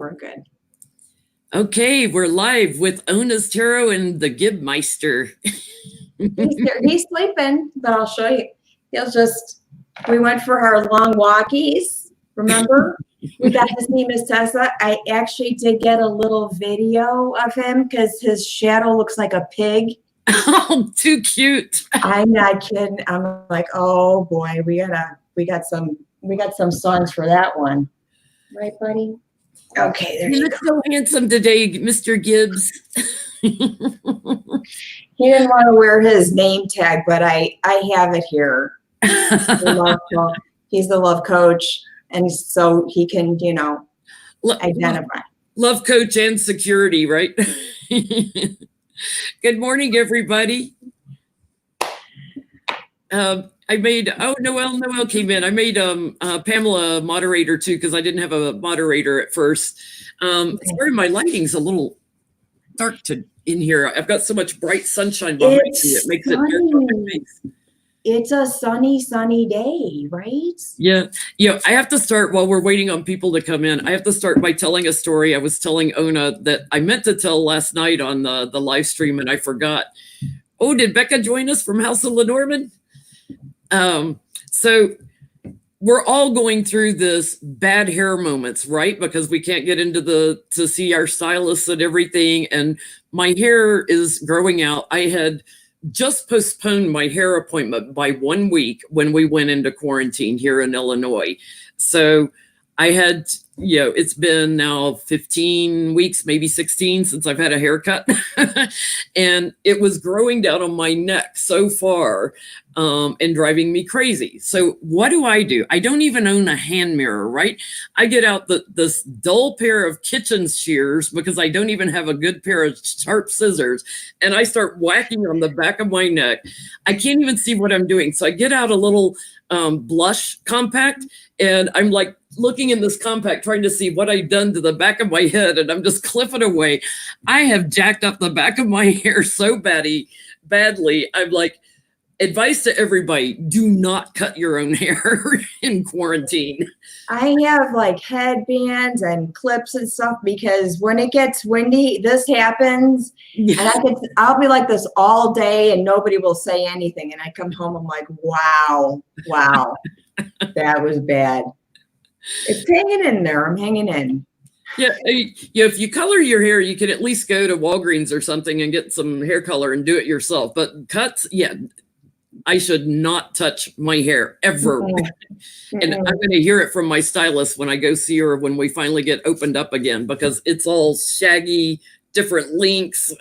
we're good. Okay, we're live with Ona's Tarot and the Gibmeister. He's sleeping, but I'll show you. We went for our long walkies, remember? We got to see Miss Tessa. I actually did get a little video of him because his shadow looks like a pig. Oh, too cute. I'm not kidding. I'm like, oh boy, we got some songs for that one. Right, buddy? Okay, there you look so handsome today, Mr. Gibbs. He didn't want to wear his name tag, but I have it here. He's the love coach, and so he can, identify. Love coach and security, right? Good morning, everybody. Noelle came in. I made Pamela a moderator too, because I didn't have a moderator at first. Sorry, my lighting's a little dark in here. I've got so much bright sunshine behind me, it makes it dark on my face. It's a sunny day, right? Yeah. I have to start while we're waiting on people to come in. I have to start by telling a story. I was telling Ona that I meant to tell last night on the live stream, and I forgot. Oh, did Becca join us from House of Lenormand? So we're all going through this bad hair moments, right? Because we can't get into to see our stylists and everything. And my hair is growing out. I had just postponed my hair appointment by 1 week when we went into quarantine here in Illinois. So I had, it's been now 15 weeks, maybe 16 since I've had a haircut. And it was growing down on my neck so far and driving me crazy. So what do? I don't even own a hand mirror, right? I get out this dull pair of kitchen shears because I don't even have a good pair of sharp scissors. And I start whacking on the back of my neck. I can't even see what I'm doing. So I get out a little blush compact, and I'm like looking in this compact, trying to see what I've done to the back of my head, and I'm just clipping away. I have jacked up the back of my hair so badly. I'm like, advice to everybody, do not cut your own hair in quarantine. I have like headbands and clips and stuff because when it gets windy, this happens. Yeah. And I'll be like this all day and nobody will say anything. And I come home, I'm like, wow, that was bad. It's hanging in there. I'm hanging in. Yeah, if you color your hair, you can at least go to Walgreens or something and get some hair color and do it yourself. But cuts, I should not touch my hair ever. Mm-hmm. And I'm going to hear it from my stylist when I go see her when we finally get opened up again, because it's all shaggy, different lengths.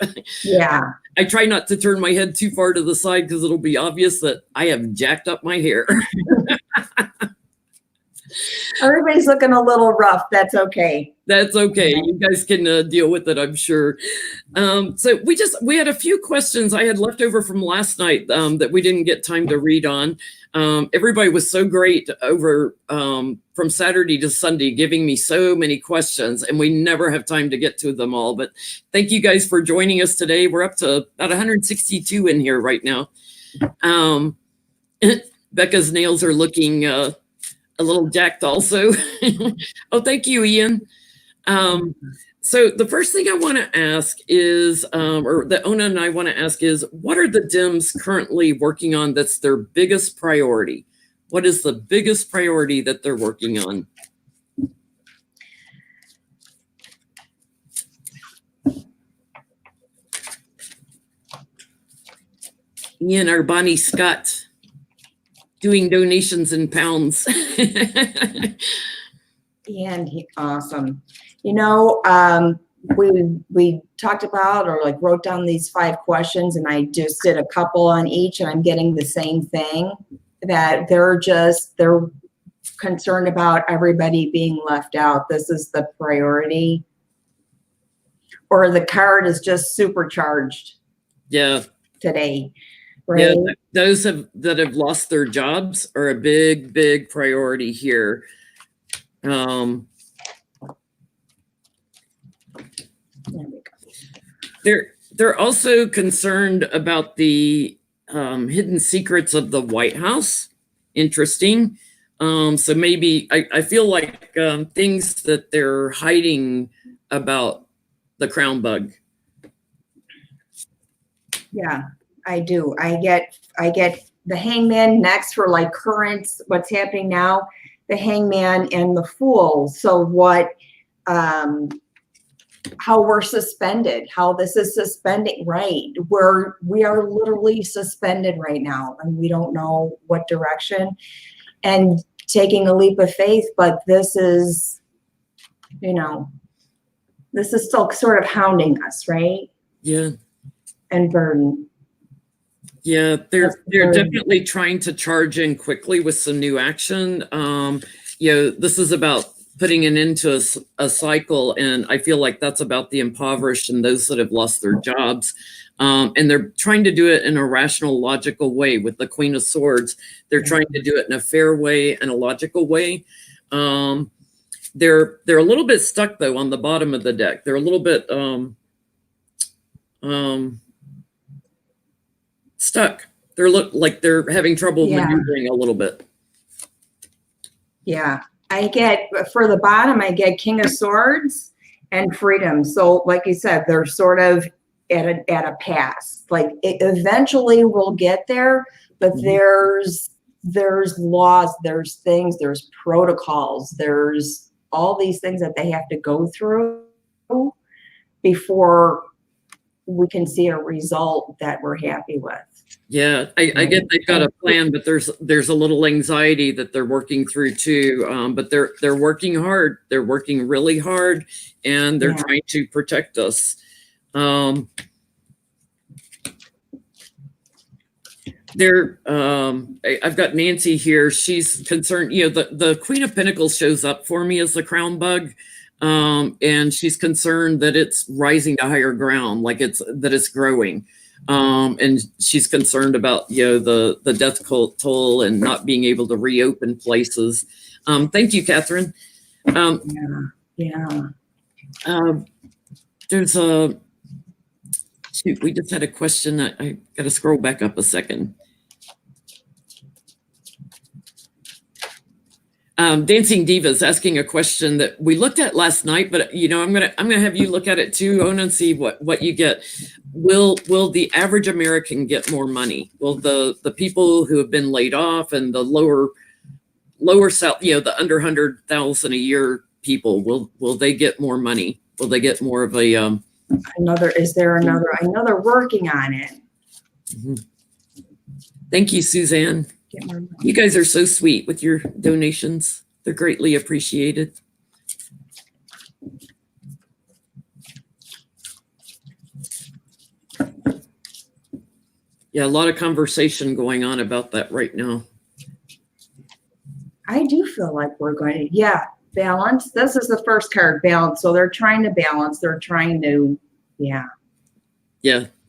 Yeah. I try not to turn my head too far to the side because it'll be obvious that I have jacked up my hair. Everybody's looking a little rough. That's okay. That's okay. You guys can deal with it, I'm sure. So we had a few questions I had left over from last night that we didn't get time to read on. Everybody was so great over from Saturday to Sunday, giving me so many questions, and we never have time to get to them all. But thank you guys for joining us today. We're up to about 162 in here right now. Becca's nails are looking a little jacked also. Oh, thank you, Ian. So the first thing I want to ask is, or that Ona and I want to ask is, what are the DIMs currently working on that's their biggest priority? What is the biggest priority that they're working on? Ian, our Bonnie Scott, doing donations in pounds. And awesome. We talked about or like wrote down these 5 questions, and I just did a couple on each, and I'm getting the same thing, that they're concerned about everybody being left out. This is the priority, or the card is just supercharged. Yeah. Today. Right? Yeah, those that have lost their jobs are a big priority here. They're also concerned about the hidden secrets of the White House. Interesting. So maybe I feel like things that they're hiding about the crown bug. Yeah, I do. I get the hangman next for like currents, what's happening now, the hangman and the fool. So what, how we're suspended, how this is suspending, right? We are literally suspended right now and we don't know what direction and taking a leap of faith, but this is, you know, this is still sort of hounding us, right? Yeah. And burden. Yeah, they're definitely trying to charge in quickly with some new action. This is about putting an end to a cycle, and I feel like that's about the impoverished and those that have lost their jobs. And they're trying to do it in a rational, logical way with the Queen of Swords. They're trying to do it in a fair way and a logical way. They're a little bit stuck though on the bottom of the deck. They're a little bit stuck. They look like they're having trouble maneuvering a little bit. Yeah, I get for the bottom, I get King of Swords and Freedom. So like you said, they're sort of at a pass. Like it eventually will get there, but there's laws, there's things, there's protocols, there's all these things that they have to go through before we can see a result that we're happy with. Yeah, I get they've got a plan, but there's a little anxiety that they're working through too. But they're working hard. They're working really hard, and they're trying to protect us. I've got Nancy here. She's concerned. The Queen of Pentacles shows up for me as the crown bug. And she's concerned that it's rising to higher ground, like it's growing. And she's concerned about, the death toll and not being able to reopen places. Thank you, Catherine. There's we just had a question that I got to scroll back up a second. Dancing Divas asking a question that we looked at last night, but I'm gonna have you look at it too, Ona, and see what you get. Will the average American get more money? Will the people who have been laid off and the lower the under 100,000 a year people, will they get more money? Will they get more of a Is there another? I know they're working on it. Mm-hmm. Thank you, Suzanne. You guys are so sweet with your donations. They're greatly appreciated. Yeah, a lot of conversation going on about that right now. I do feel like we're going to, balance. This is the first card, balance. So they're trying to balance. They're trying to, Yeah,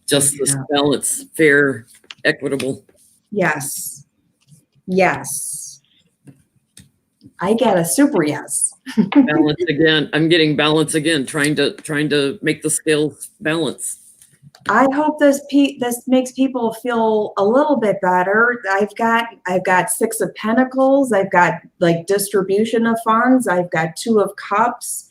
justice, balance, fair, equitable. Yes. I get a super yes. Balance again. I'm getting balance again, trying to make the scales balance. I hope this makes people feel a little bit better. I've got Six of Pentacles. I've got like distribution of funds. I've got Two of Cups.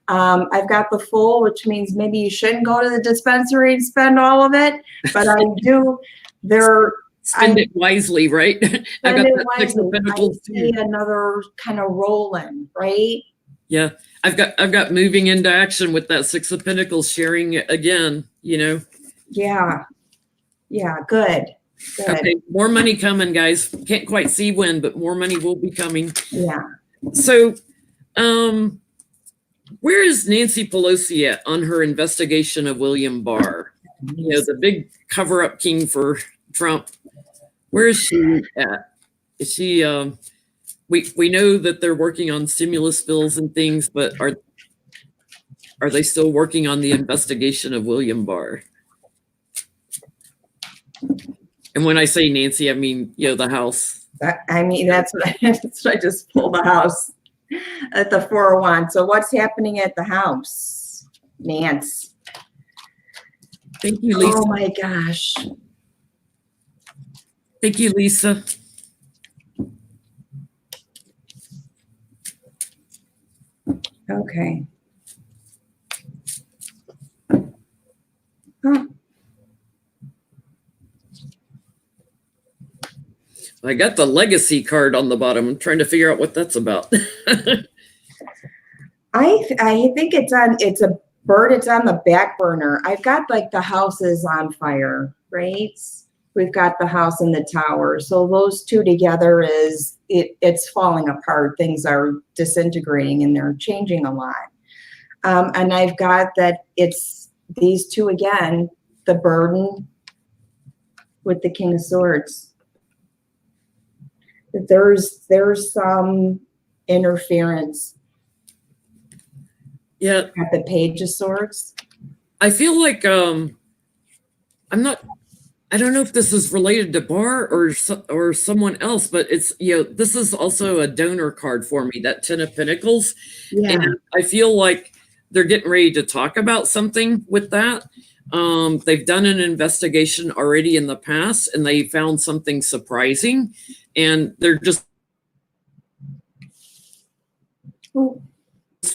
I've got the Fool, which means maybe you shouldn't go to the dispensary and spend all of it. But I do. Spend it wisely, right? I got that Six of Pentacles too. I see another kind of rolling, right? Yeah, I've got moving into action with that Six of Pentacles, sharing it again. Yeah, good. Okay, more money coming, guys. Can't quite see when, but more money will be coming. Yeah. So, where is Nancy Pelosi at on her investigation of William Barr? The big cover-up king for Trump. Where is she at? Is she? We know that they're working on stimulus bills and things, but are they still working on the investigation of William Barr? And when I say Nancy, I mean the House. That's what I just pulled the House at the 401. So what's happening at the House, Nance? Thank you, Lisa. Oh my gosh. Thank you, Lisa. Okay. Huh. I got the legacy card on the bottom. I'm trying to figure out what that's about. I think it's a bird. It's on the back burner. I've got like the house is on fire, right? We've got the house and the tower. So those two together it's falling apart. Things are disintegrating and they're changing a lot. And I've got that it's these two again, the burden with the King of Swords. There's some interference. Yeah. At the Page of Swords. I feel like I don't know if this is related to Bar or someone else, but it's, this is also a donor card for me, that 10 of Pentacles. Yeah. And I feel like they're getting ready to talk about something with that. They've done an investigation already in the past and they found something surprising and they're just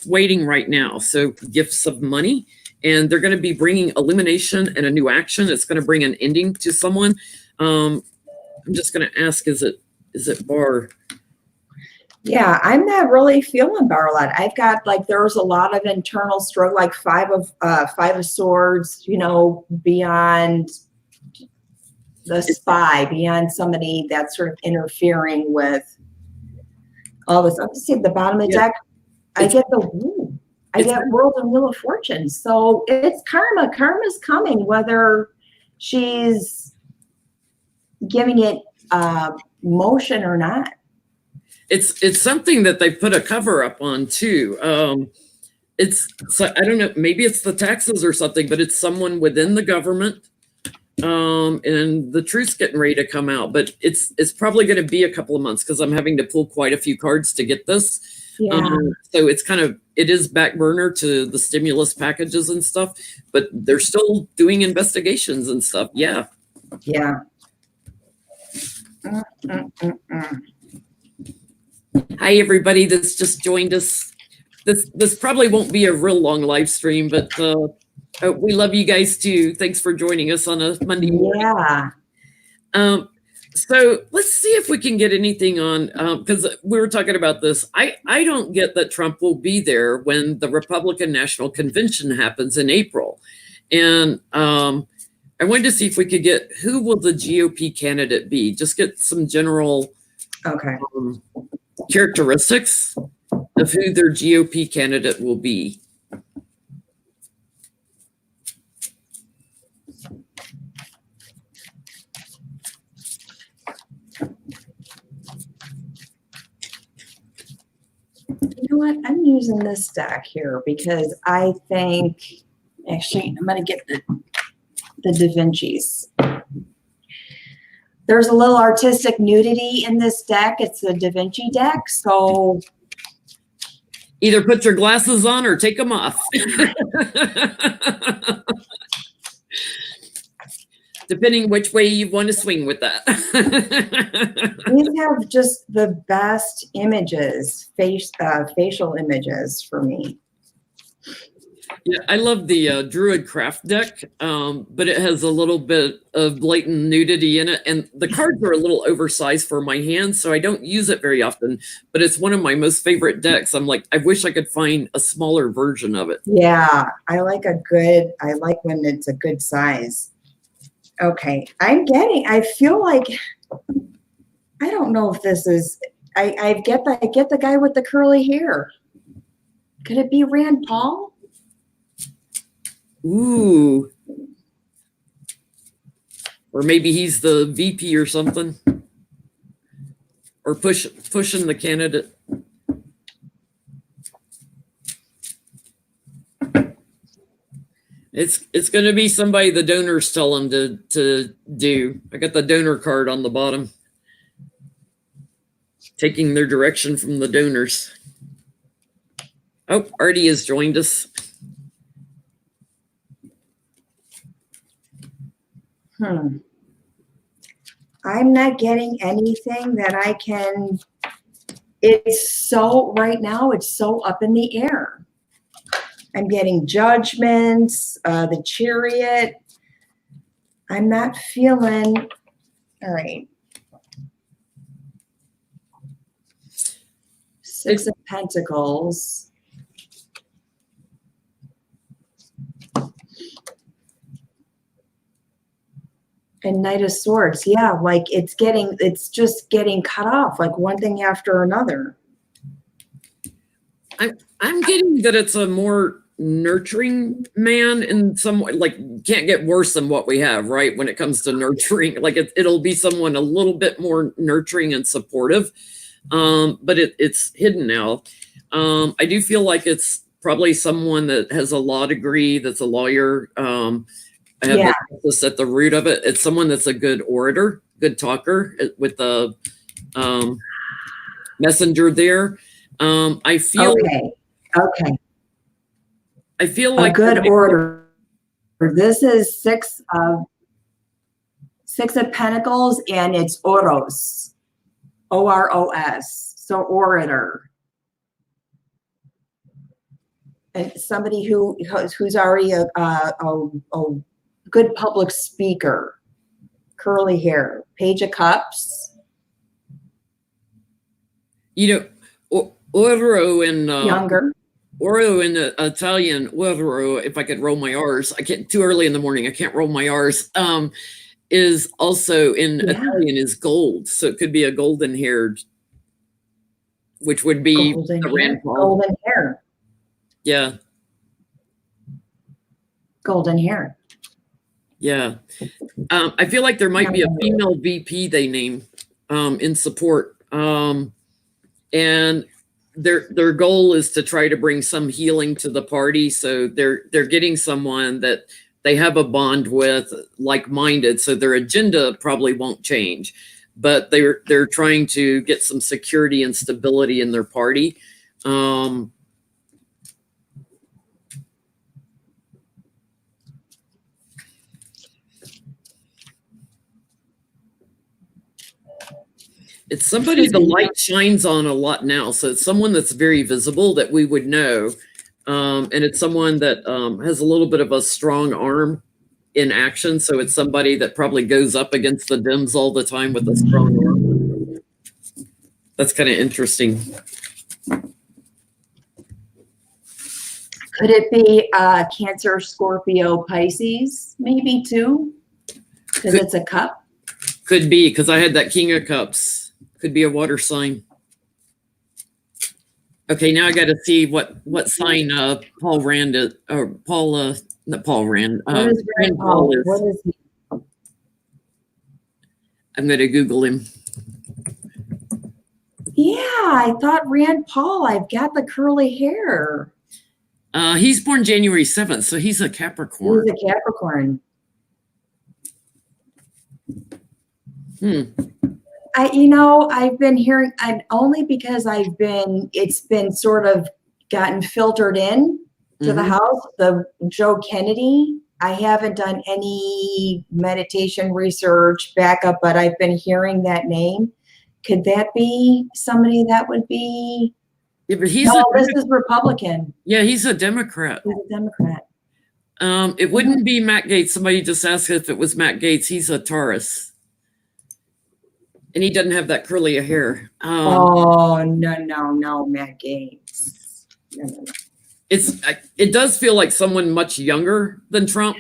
waiting right now. So gifts of money, and they're going to be bringing illumination and a new action. It's going to bring an ending to someone. I'm just going to ask, is it Bar? Yeah, I'm not really feeling Bar a lot. I've got like, there's a lot of internal struggle, like five of Swords, beyond the spy, beyond somebody that's sort of interfering with all this. I'm just seeing the bottom of the deck. I get World and Wheel of Fortune. So it's karma. Karma's coming, whether she's giving it motion or not. It's something that they put a cover up on too. So I don't know, maybe it's the taxes or something, but it's someone within the government. And the truth's getting ready to come out, but it's probably going to be a couple of months because I'm having to pull quite a few cards to get this. Yeah. So it is back burner to the stimulus packages and stuff, but they're still doing investigations and stuff. Yeah. Yeah. Hi, everybody that's just joined us. This probably won't be a real long live stream, but we love you guys too. Thanks for joining us on a Monday morning. Yeah. So let's see if we can get anything on, because we were talking about this. I don't get that Trump will be there when the Republican National Convention happens in April. And I wanted to see if we could get, who will the GOP candidate be? Just get some general characteristics of who their GOP candidate will be. You know what? I'm using this deck here because I think, actually, I'm going to get the Da Vinci's. There's a little artistic nudity in this deck. It's a Da Vinci deck, so either put your glasses on or take them off. Depending which way you want to swing with that. These have just the best images, facial images for me. Yeah, I love the Druid Craft deck, but it has a little bit of blatant nudity in it, and the cards are a little oversized for my hands, so I don't use it very often, but it's one of my most favorite decks. I'm like, I wish I could find a smaller version of it. Yeah, I like when it's a good size. Okay, I feel like, I don't know if this is, I get the guy with the curly hair. Could it be Rand Paul? Ooh. Or maybe he's the VP or something. Or pushing the candidate. It's going to be somebody the donors tell him to do. I got the donor card on the bottom. Taking their direction from the donors. Oh, Artie has joined us. I'm not getting anything that I can, right now, it's so up in the air. I'm getting judgments, the chariot. I'm not feeling, all right. Six of Pentacles. And Knight of Swords. Yeah, like it's just getting cut off, like one thing after another. I'm getting that it's a more nurturing man in some way, like can't get worse than what we have, right? When it comes to nurturing, like it'll be someone a little bit more nurturing and supportive. But it's hidden now. I do feel like it's probably someone that has a law degree, that's a lawyer. I have this at the root of it. It's someone that's a good orator, good talker with the messenger there. I feel okay. I feel like a good orator. This is Six of Pentacles, and it's Oros, OROS. So orator, and somebody who's already a good public speaker. Curly hair, Page of Cups. You know, Oro in younger. Oro in the Italian, Oro, if I could roll my R's, I can't, too early in the morning, I can't roll my R's, is also in Italian is gold. So it could be a golden haired, which would be golden hair. Yeah. Golden hair. Yeah. I feel like there might be a female VP they name in support. And their goal is to try to bring some healing to the party. So they're getting someone that they have a bond with, like-minded. So their agenda probably won't change, but they're trying to get some security and stability in their party. It's somebody the light shines on a lot now. So it's someone that's very visible that we would know. And it's someone that has a little bit of a strong arm in action. So it's somebody that probably goes up against the dims all the time with a strong arm. That's kind of interesting. Could it be Cancer, Scorpio, Pisces, maybe too? Because it's a cup. Could be, because I had that King of Cups. Could be a water sign. Okay, now I got to see what sign Paul Rand is, or Paul, not Paul Rand. What is Rand Paul? What is he? I'm going to Google him. Yeah, I thought Rand Paul. I've got the curly hair. He's born January 7th, so he's a Capricorn. He's a Capricorn. I've been hearing, only because it's been sort of gotten filtered in to the house, the Joe Kennedy. I haven't done any meditation research backup, but I've been hearing that name. Could that be somebody that would be? Yeah, but this is Republican. Yeah, he's a Democrat. He's a Democrat. It wouldn't be Matt Gaetz. Somebody just asked if it was Matt Gaetz. He's a Taurus. And he doesn't have that curly hair. No, Matt Gaetz. No. It does feel like someone much younger than Trump.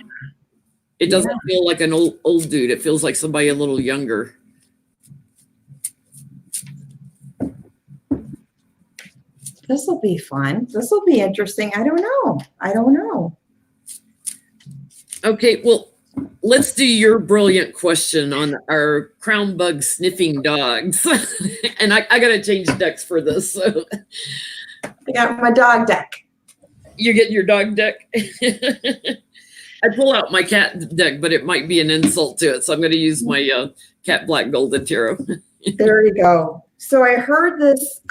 It doesn't feel like an old dude. It feels like somebody a little younger. This will be fun. This will be interesting. I don't know. Okay, well, let's do your brilliant question on our crown bug sniffing dogs. And I got to change decks for this. So I got my dog deck. You're getting your dog deck? I pull out my cat deck, but it might be an insult to it. So I'm going to use my Cat Black Golden Tarot. There you go. So I heard this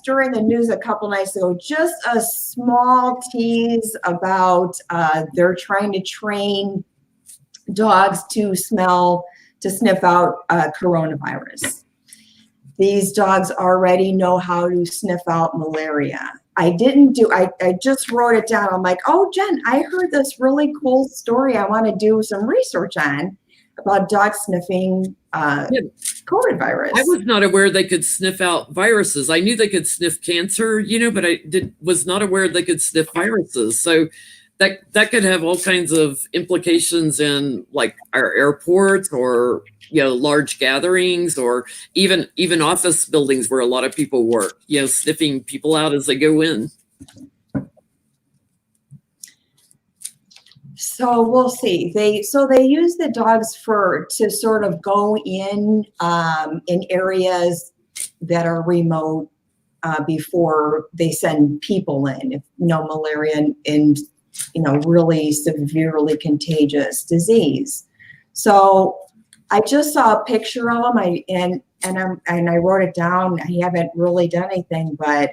during the news a couple nights ago, just a small tease about they're trying to train dogs to sniff out coronavirus. These dogs already know how to sniff out malaria. I didn't do, I just wrote it down. I'm like, oh, Jen, I heard this really cool story I want to do some research on about dog sniffing COVID virus. I was not aware they could sniff out viruses. I knew they could sniff cancer, but was not aware they could sniff viruses. So that could have all kinds of implications in like our airports or large gatherings or even office buildings where a lot of people work, sniffing people out as they go in. So we'll see. They use the dog's fur to sort of go in areas that are remote before they send people in. If malaria and really severely contagious disease. So I just saw a picture of them. And I wrote it down. I haven't really done anything, but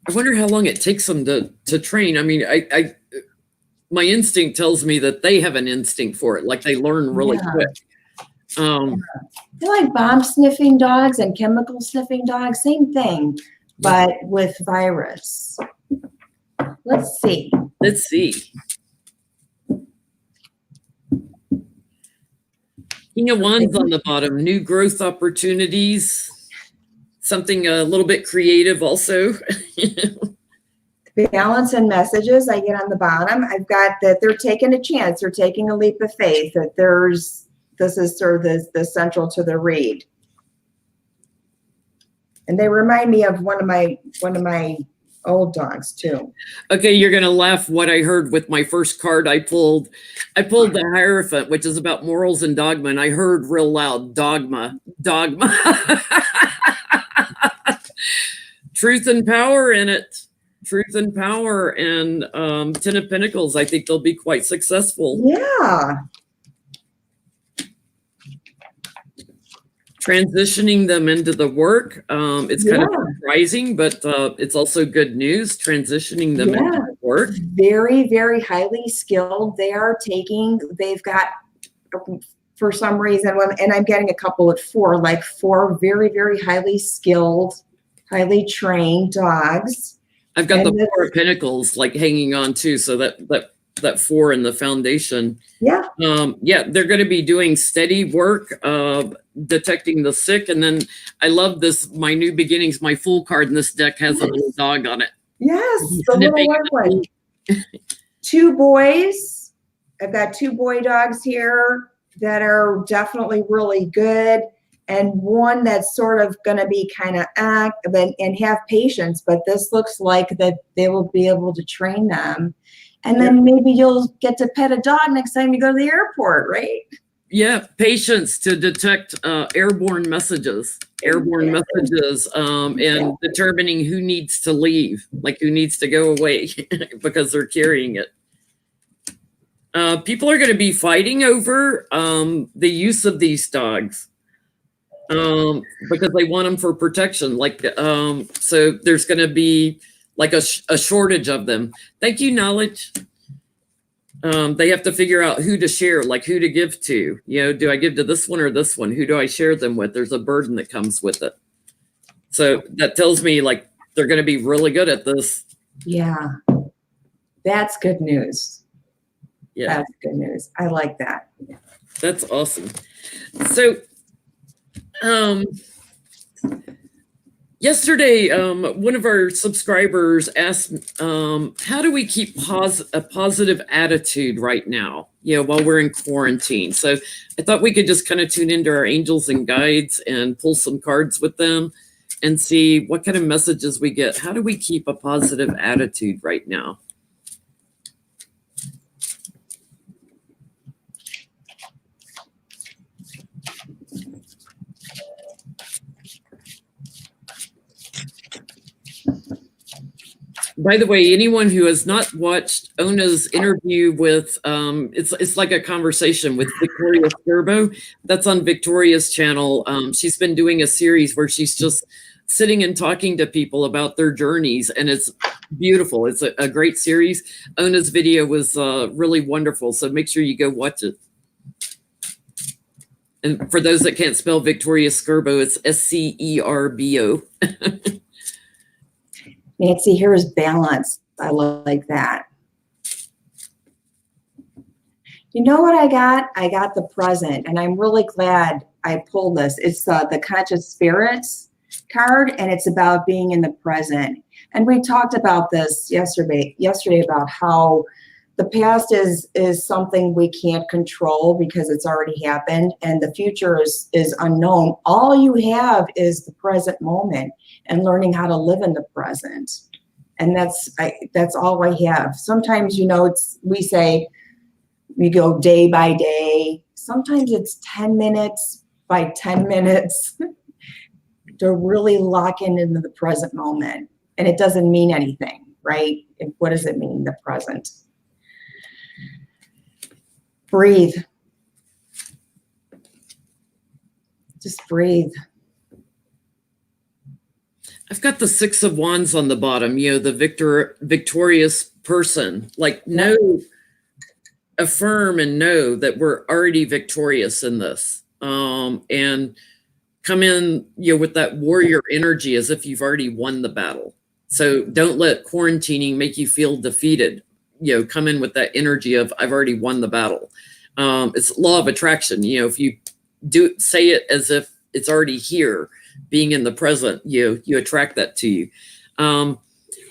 I wonder how long it takes them to train. I mean, I my instinct tells me that they have an instinct for it, like they learn really quick. They're like bomb sniffing dogs and chemical sniffing dogs, same thing, but with virus. Let's see. King of Wands on the bottom, new growth opportunities, something a little bit creative also. Balance and messages I get on the bottom. I've got that they're taking a chance. They're taking a leap of faith. That this is sort of the central to the read. And they remind me of one of my old dogs too. Okay, you're gonna laugh what I heard with my first card I pulled. I pulled the Hierophant, which is about morals and dogma, and I heard real loud, dogma. Truth and power in it. Truth and power and Ten of Pentacles. I think they'll be quite successful. Yeah. Transitioning them into the work. It's kind of surprising, but it's also good news. Transitioning them into the work. Very, very highly skilled. They've got, for some reason, and I'm getting a couple at 4, like 4 very, very highly skilled, highly trained dogs. I've got the 4 of Pentacles like hanging on too. So that 4 in the foundation. Yeah. They're going to be doing steady work, detecting the sick. And then I love this, my new beginnings, my Fool card in this deck has a little dog on it. Yes. The little white one. 2 boys. I've got 2 boy dogs here that are definitely really good. And one that's sort of going to be kind of active and have patience, but this looks like that they will be able to train them. And then maybe you'll get to pet a dog next time you go to the airport, right? Yeah, patience to detect airborne messages, and determining who needs to leave, like who needs to go away because they're carrying it. People are going to be fighting over the use of these dogs. Because they want them for protection. So there's going to be like a shortage of them. Thank you, Knowledge. They have to figure out who to share, like who to give to. Do I give to this one or this one? Who do I share them with? There's a burden that comes with it. So that tells me like they're going to be really good at this. Yeah, that's good news. Yeah, that's good news. I like that. That's awesome. So. Yesterday, one of our subscribers asked, how do we keep a positive attitude right now, while we're in quarantine? So I thought we could just kind of tune into our angels and guides and pull some cards with them and see what kind of messages we get. How do we keep a positive attitude right now? By the way, anyone who has not watched Ona's interview with, it's like a conversation with Victoria Skirbo. That's on Victoria's channel. She's been doing a series where she's just sitting and talking to people about their journeys, and it's beautiful. It's a great series. Ona's video was really wonderful, so make sure you go watch it. And for those that can't spell Victoria Skirbo, it's Scerbo. Nancy, here's balance. I like that. You know what I got? I got the present, and I'm really glad I pulled this. It's the Conscious Spirits card, and it's about being in the present. And we talked about this yesterday about how the past is something we can't control because it's already happened, and the future is unknown. All you have is the present moment and learning how to live in the present. And that's all I have. Sometimes, you know, we say we go day by day. Sometimes it's 10 minutes by 10 minutes to really lock into the present moment. And it doesn't mean anything, right? What does it mean, the present? Breathe. Just breathe. I've got the Six of Wands on the bottom, you know, the victorious person. Like, know, affirm and know that we're already victorious in this. And come in, you know, with that warrior energy as if you've already won the battle. So don't let quarantining make you feel defeated. You know, come in with that energy of I've already won the battle. It's law of attraction. You know, if you say it as if it's already here, being in the present, you attract that to you. I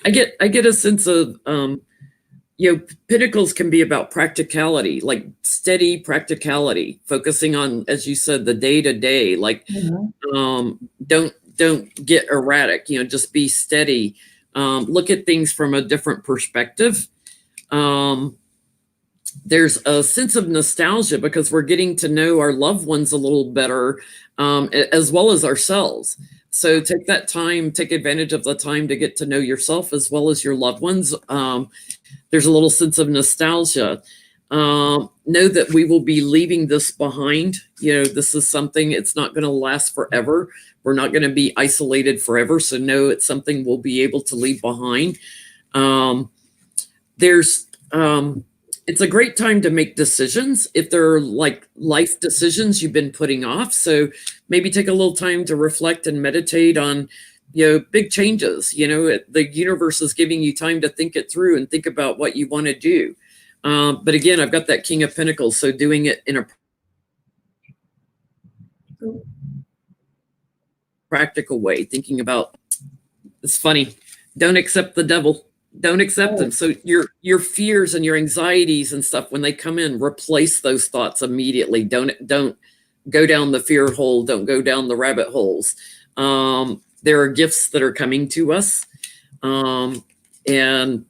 get a sense of, you know, Pentacles can be about practicality, like steady practicality, focusing on, as you said, the day to day. Like, don't get erratic. You know, just be steady. Look at things from a different perspective. There's a sense of nostalgia because we're getting to know our loved ones a little better, as well as ourselves. So take that time, take advantage of the time to get to know yourself as well as your loved ones. There's a little sense of nostalgia. Know that we will be leaving this behind. You know, this is something, it's not going to last forever. We're not going to be isolated forever. So know it's something we'll be able to leave behind. It's a great time to make decisions if they're like life decisions you've been putting off. So maybe take a little time to reflect and meditate on, you know, big changes. You know, the universe is giving you time to think it through and think about what you want to do. But again, I've got that King of Pentacles. So doing it in a practical way, thinking about, it's funny, don't accept the devil. Don't accept them. So your fears and your anxieties and stuff, when they come in, replace those thoughts immediately. Don't go down the fear hole. Don't go down the rabbit holes. There are gifts that are coming to us. And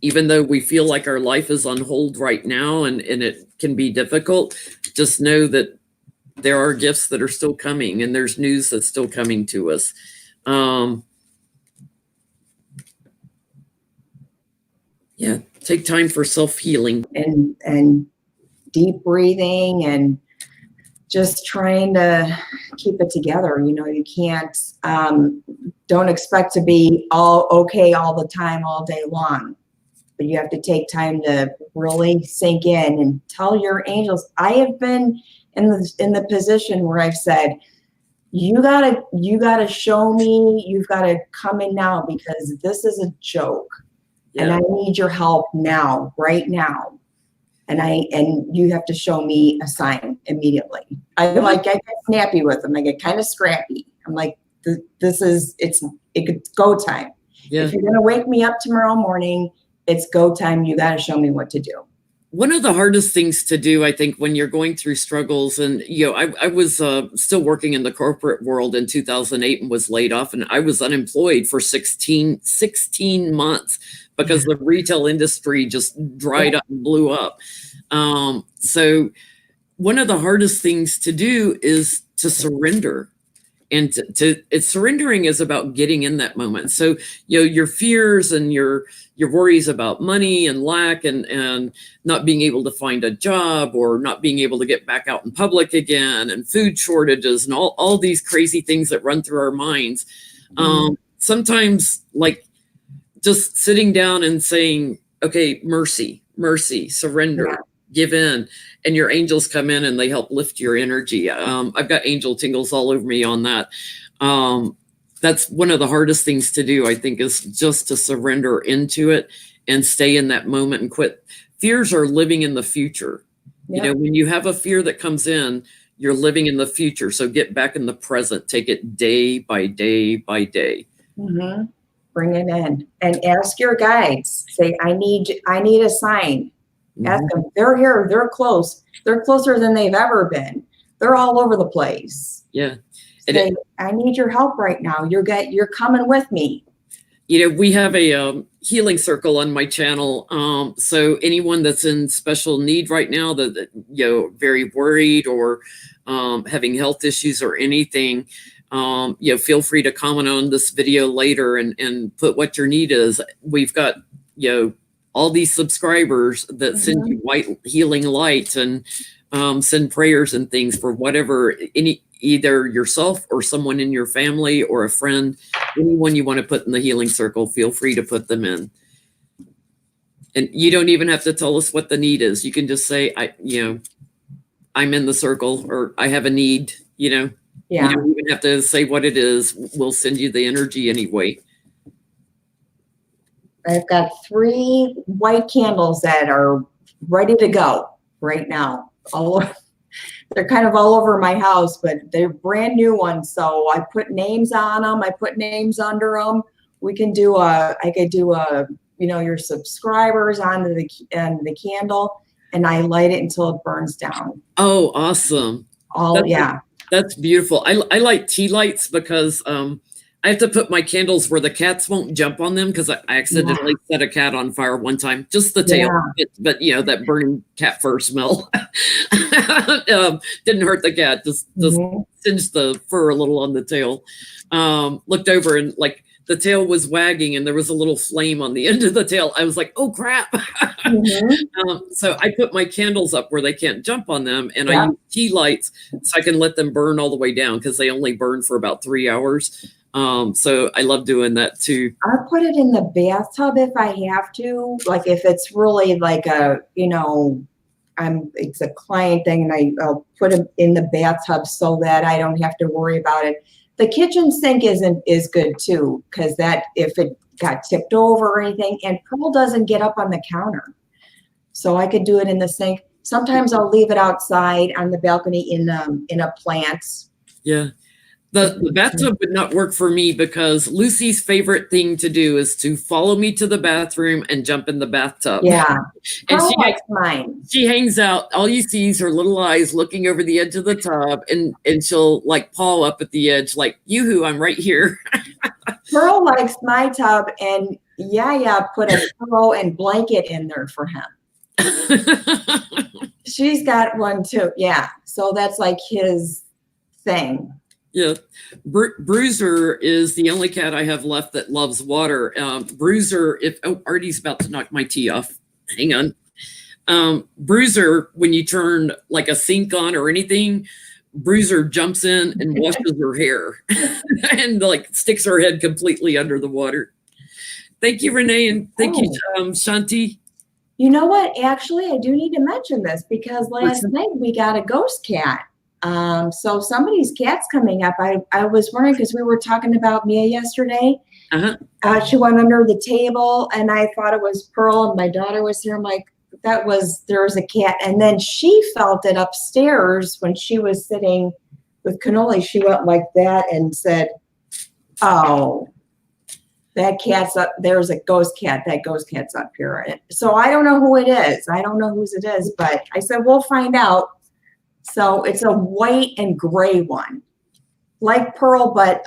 even though we feel like our life is on hold right now and it can be difficult, just know that there are gifts that are still coming and there's news that's still coming to us. Yeah, take time for self-healing. And deep breathing and just trying to keep it together. You know, you can't, don't expect to be all okay all the time, all day long. But you have to take time to really sink in and tell your angels. I have been in the position where I've said, you gotta show me, you've got to come in now because this is a joke. Yeah. And I need your help now, right now. And you have to show me a sign immediately. I get snappy with them. I get kind of scrappy. I'm like, it could go time. Yeah. If you're going to wake me up tomorrow morning, it's go time. You got to show me what to do. One of the hardest things to do, I think, when you're going through struggles, and, you know, I was still working in the corporate world in 2008 and was laid off, and I was unemployed for 16 months because the retail industry just dried up and blew up. So one of the hardest things to do is to surrender. And it's surrendering is about getting in that moment. So, you know, your fears and your worries about money and lack and not being able to find a job or not being able to get back out in public again and food shortages and all these crazy things that run through our minds. Sometimes, like, just sitting down and saying, okay, mercy, surrender, give in, and your angels come in and they help lift your energy. I've got angel tingles all over me on that. That's one of the hardest things to do, I think, is just to surrender into it and stay in that moment and quit. Fears are living in the future. Yep. You know, when you have a fear that comes in, you're living in the future. So get back in the present. Take it day by day by day. Mm-hmm. Bring it in and ask your guides. Say, I need a sign. Ask them. They're here. They're close. They're closer than they've ever been. They're all over the place. Yeah. Say, I need your help right now. You're coming with me. You know, we have a healing circle on my channel. So anyone that's in special need right now, that you know, very worried or having health issues or anything, you know, feel free to comment on this video later and put what your need is. We've got, you know, all these subscribers that send you white healing light and send prayers and things for whatever, either yourself or someone in your family or a friend, anyone you want to put in the healing circle, feel free to put them in. And you don't even have to tell us what the need is. You can just say, I'm in the circle, or I have a need, you know. Yeah. You don't even have to say what it is. We'll send you the energy anyway. I've got 3 white candles that are ready to go right now. They're kind of all over my house, but they're brand new ones. So I put names on them. I put names under them. I could do your subscribers onto the candle, and I light it until it burns down. Oh, awesome. That's beautiful. I like tea lights because I have to put my candles where the cats won't jump on them, because I accidentally set a cat on fire one time, just the tail. But you know, that burning cat fur smell didn't hurt the cat, just singed the fur a little on the tail. Looked over and like the tail was wagging and there was a little flame on the end of the tail. I was like, oh crap. So I put my candles up where they can't jump on them, and I use tea lights so I can let them burn all the way down, because they only burn for about 3 hours. So I love doing that too. I'll put it in the bathtub if I have to, like if it's really like it's a client thing, and I'll put them in the bathtub so that I don't have to worry about it. The kitchen sink is good too, because that if it got tipped over or anything, and Pearl doesn't get up on the counter, so I could do it in the sink. Sometimes I'll leave it outside on the balcony in a plant. Yeah. The bathtub would not work for me, because Lucy's favorite thing to do is to follow me to the bathroom and jump in the bathtub. Yeah. And she likes mine. She hangs out. All you see is her little eyes looking over the edge of the tub, and she'll like paw up at the edge like, yoo-hoo, I'm right here. Pearl likes my tub, and Yaya put a pillow and blanket in there for him. She's got one too. Yeah. So that's like his thing. Yeah. Bruiser is the only cat I have left that loves water. Bruiser, Artie's about to knock my tea off. Hang on. Bruiser, when you turn like a sink on or anything, Bruiser jumps in and washes her hair and like sticks her head completely under the water. Thank you, Renee. And thank you, Shanti. You know what? Actually, I do need to mention this, because last night we got a ghost cat. So somebody's cat's coming up. I was wondering, because we were talking about Mia yesterday. She went under the table, and I thought it was Pearl, and my daughter was here. I'm like, there was a cat. And then she felt it upstairs when she was sitting with Cannoli. She went like that and said, oh, that cat's up. There's a ghost cat. That ghost cat's up here. So I don't know who it is. I don't know whose it is, but I said, we'll find out. So it's a white and gray one, like Pearl, but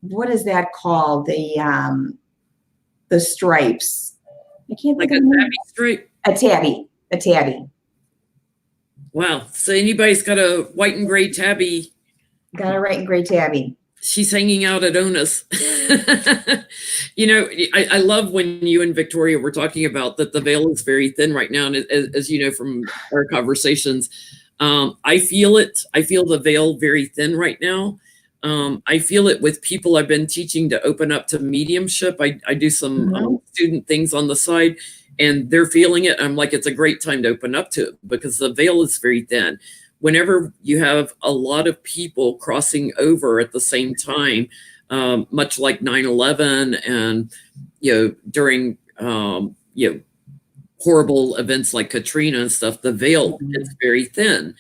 what is that called? The stripes. I can't think of a tabby stripe. A tabby. Wow. So anybody's got a white and gray tabby. Got a white and gray tabby. She's hanging out at Onus. You know, I love when you and Victoria were talking about that the veil is very thin right now. And as you know from our conversations, I feel it. I feel the veil very thin right now. I feel it with people I've been teaching to open up to mediumship. I do some student things on the side, and they're feeling it. I'm like, it's a great time to open up to it, because the veil is very thin. whenever you have a lot of people crossing over at the same time, much like 9/11 and, during, horrible events like Katrina and stuff, the veil is very thin.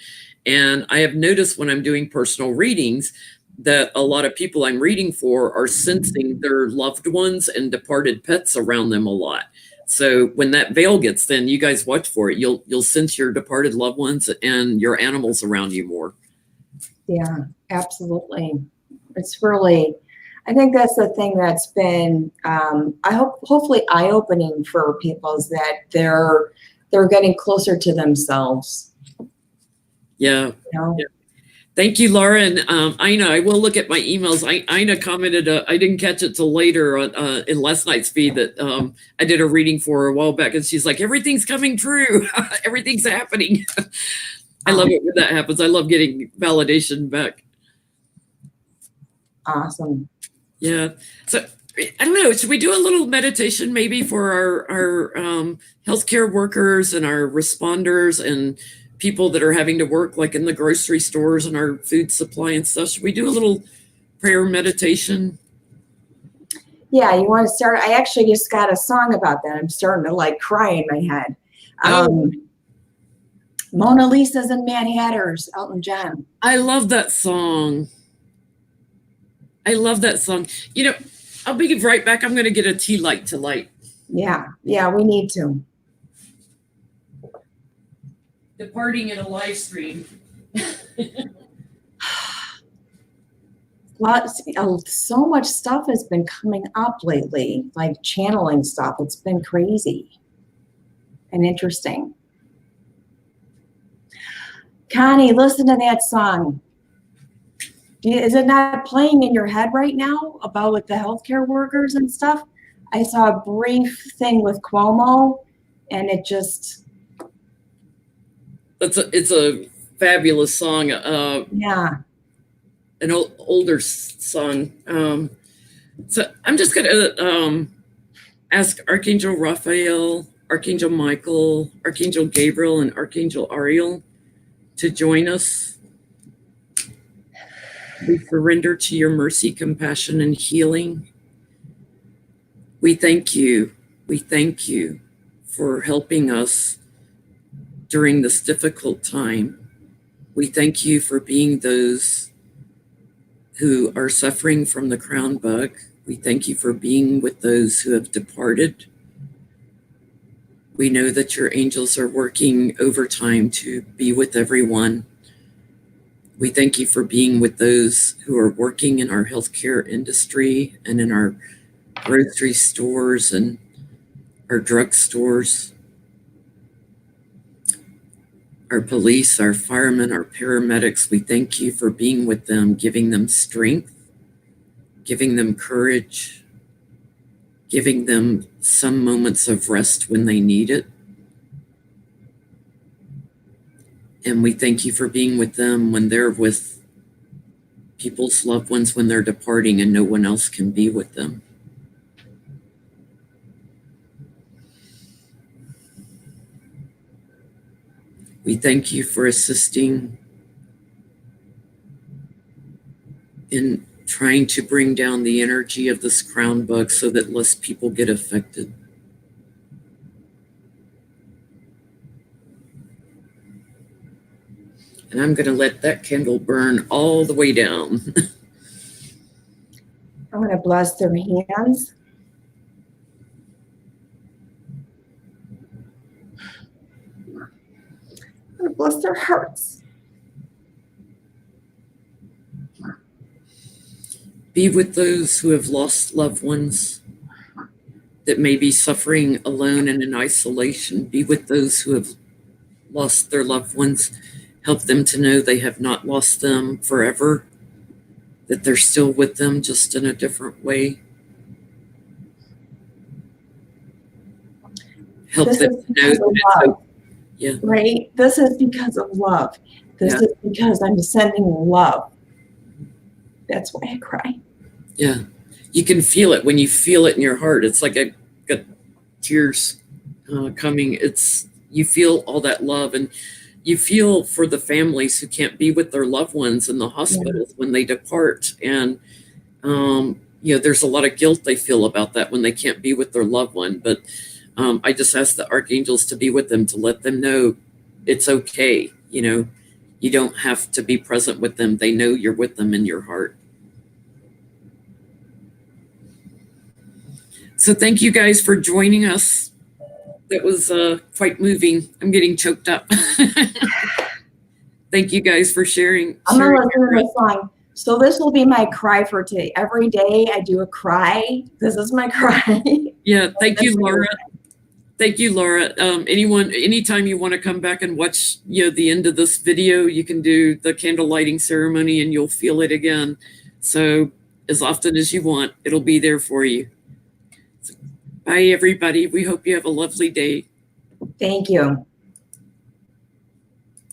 And I have noticed when I'm doing personal readings that a lot of people I'm reading for are sensing their loved ones and departed pets around them a lot. So when that veil gets thin, you guys watch for it. You'll sense your departed loved ones and your animals around you more. Yeah, absolutely. It's really, I think that's the thing that's been, hopefully eye-opening for people, is that they're getting closer to themselves. Yeah. Yeah. Thank you, Laura. And Ina, I will look at my emails. Ina commented, I didn't catch it till later in last night's feed that I did a reading for her a while back. And she's like, everything's coming true. Everything's happening. I love it when that happens. I love getting validation back. Awesome. Yeah. So I don't know. Should we do a little meditation maybe for our healthcare workers and our responders and people that are having to work like in the grocery stores and our food supply and stuff? Should we do a little prayer meditation? Yeah, you want to start? I actually just got a song about that. I'm starting to like cry in my head. Mona Lisa's and Mad Hatters, Elton John. I love that song. I love that song. I'll be right back. I'm going to get a tea light to light. Yeah, we need to. Departing in a live stream. So much stuff has been coming up lately, like channeling stuff. It's been crazy and interesting. Connie, listen to that song. Is it not playing in your head right now about with the healthcare workers and stuff? I saw a brief thing with Cuomo, and it just... It's a fabulous song. Yeah. An older song. So I'm just going to ask Archangel Raphael, Archangel Michael, Archangel Gabriel, and Archangel Ariel to join us. We surrender to your mercy, compassion, and healing. We thank you. We thank you for helping us during this difficult time. We thank you for being those who are suffering from the crown bug. We thank you for being with those who have departed. We know that your angels are working overtime to be with everyone. We thank you for being with those who are working in our healthcare industry and in our grocery stores and our drug stores, our police, our firemen, our paramedics. We thank you for being with them, giving them strength, giving them courage, giving them some moments of rest when they need it. And we thank you for being with them when they're with people's loved ones when they're departing and no one else can be with them. We thank you for assisting in trying to bring down the energy of this crown bug so that less people get affected. And I'm going to let that candle burn all the way down. I'm going to bless their hands. I'm going to bless their hearts. Be with those who have lost loved ones that may be suffering alone and in isolation. Be with those who have lost their loved ones. Help them to know they have not lost them forever, that they're still with them, just in a different way. Help them to know that it's okay. Yeah. Right? This is because of love. This is because I'm sending love. That's why I cry. Yeah. You can feel it when you feel it in your heart. It's like I got tears coming. You feel all that love. And you feel for the families who can't be with their loved ones in the hospitals when they depart. And, there's a lot of guilt they feel about that when they can't be with their loved one. But I just ask the archangels to be with them, to let them know it's okay. You don't have to be present with them. They know you're with them in your heart. So thank you guys for joining us. That was quite moving. I'm getting choked up. Thank you guys for sharing. I'm going to listen to the song. So this will be my cry for today. Every day I do a cry. This is my cry. Yeah. Thank you, Laura. Thank you, Laura. Anytime you want to come back and watch, the end of this video, you can do the candle lighting ceremony and you'll feel it again. So as often as you want, it'll be there for you. So, bye, everybody. We hope you have a lovely day. Thank you.